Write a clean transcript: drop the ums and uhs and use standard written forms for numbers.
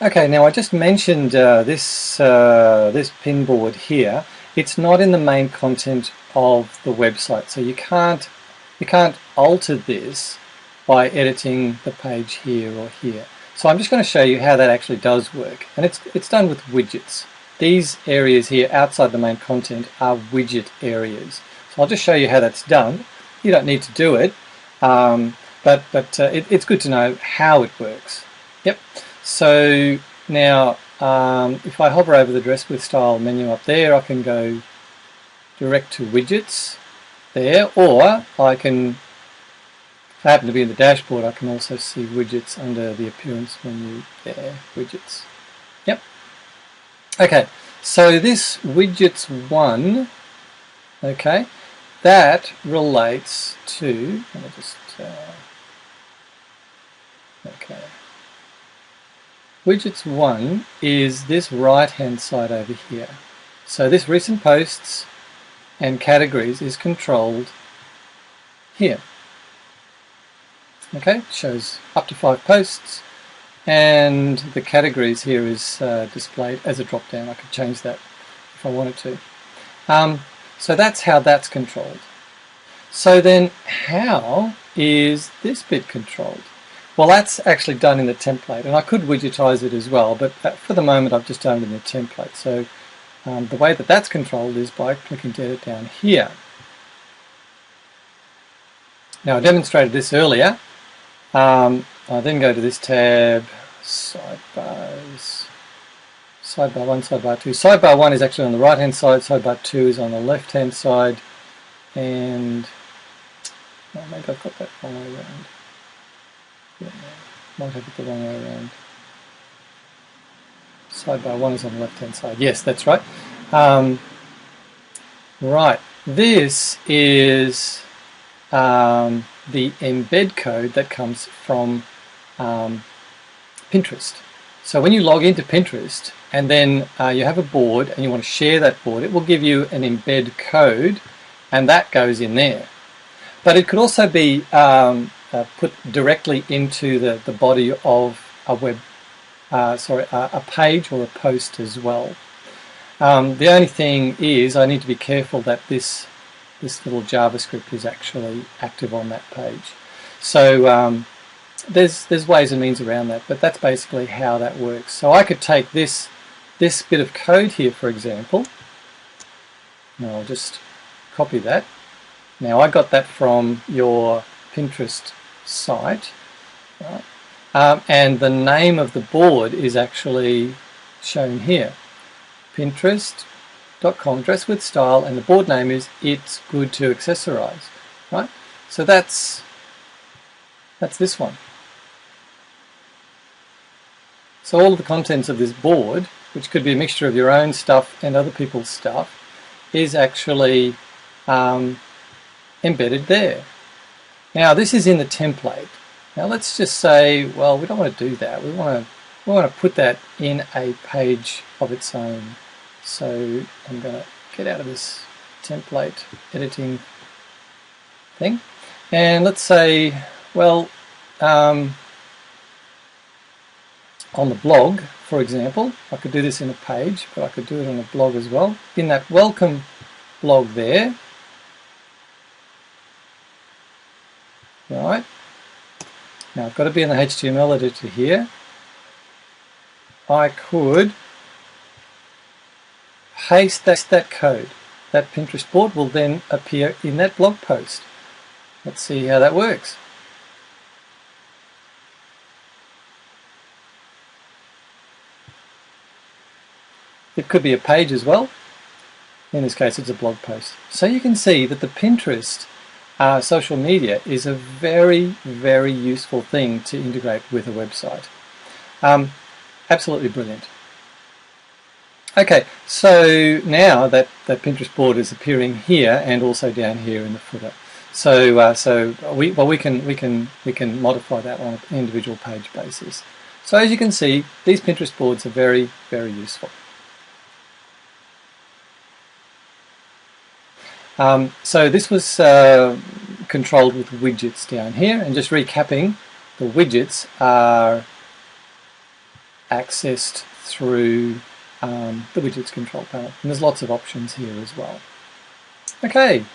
Okay, now I just mentioned this pin board here. It's not in the main content of the website, so you can't alter this by editing the page here or here. So I'm just going to show you how that actually does work, and it's done with widgets. These areas here outside the main content are widget areas. So I'll just show you how that's done. You don't need to do it, but it's good to know how it works. Yep. So now if I hover over the Dress with Style menu up there, I can go direct to widgets there, or I can, if I happen to be in the dashboard, I can also see widgets under the appearance menu there, widgets. Yep. Okay, so this widgets 1, okay, that relates to, let me just, okay. Widgets 1 is this right-hand side over here. So this recent posts and categories is controlled here. Okay, shows up to 5 posts, and the categories here is displayed as a drop-down. I could change that if I wanted to. So that's how that's controlled. So then how is this bit controlled? Well, that's actually done in the template, and I could widgetize it as well, but for the moment I've just done it in the template. So the way that that's controlled is by clicking to edit down here. Now I demonstrated this earlier. I then go to this tab, sidebars, sidebar 1, sidebar 2. Sidebar 1 is actually on the right hand side, sidebar 2 is on the left hand side, and oh, maybe I've got that wrong way around. Yeah, might have it the wrong way around. Sidebar 1 is on the left hand side. Yes, that's right. Right, this is the embed code that comes from Pinterest. So when you log into Pinterest and then you have a board and you want to share that board, it will give you an embed code, and that goes in there. But it could also be put directly into the body of a a page or a post as well. The only thing is I need to be careful that this little JavaScript is actually active on that page. So there's ways and means around that, but that's basically how that works. So I could take this bit of code here, for example. Now I'll just copy that. Now I got that from your Pinterest site, right? And the name of the board is actually shown here, Pinterest.com Dress with Style, and the board name is It's Good to Accessorize, right? So that's this one. So all of the contents of this board, which could be a mixture of your own stuff and other people's stuff, is actually embedded there. Now this is in the template. Now let's just say, well, we don't want to do that. We want to put that in a page of its own. So I'm going to get out of this template editing thing, and let's say, well, on the blog, for example, I could do this in a page, but I could do it on a blog as well. In that welcome blog there, right? Now I've got to be in the HTML editor here. I could paste that code. That Pinterest board will then appear in that blog post. Let's see how that works. It could be a page as well. In this case, it's a blog post. So you can see that the Pinterest social media is a very, very useful thing to integrate with a website. Absolutely brilliant. Okay, so now that Pinterest board is appearing here and also down here in the footer. So we can modify that on an individual page basis. So as you can see, these Pinterest boards are very, very useful. So this was controlled with widgets down here, and just recapping, the widgets are accessed through the widgets control panel. And there's lots of options here as well. Okay,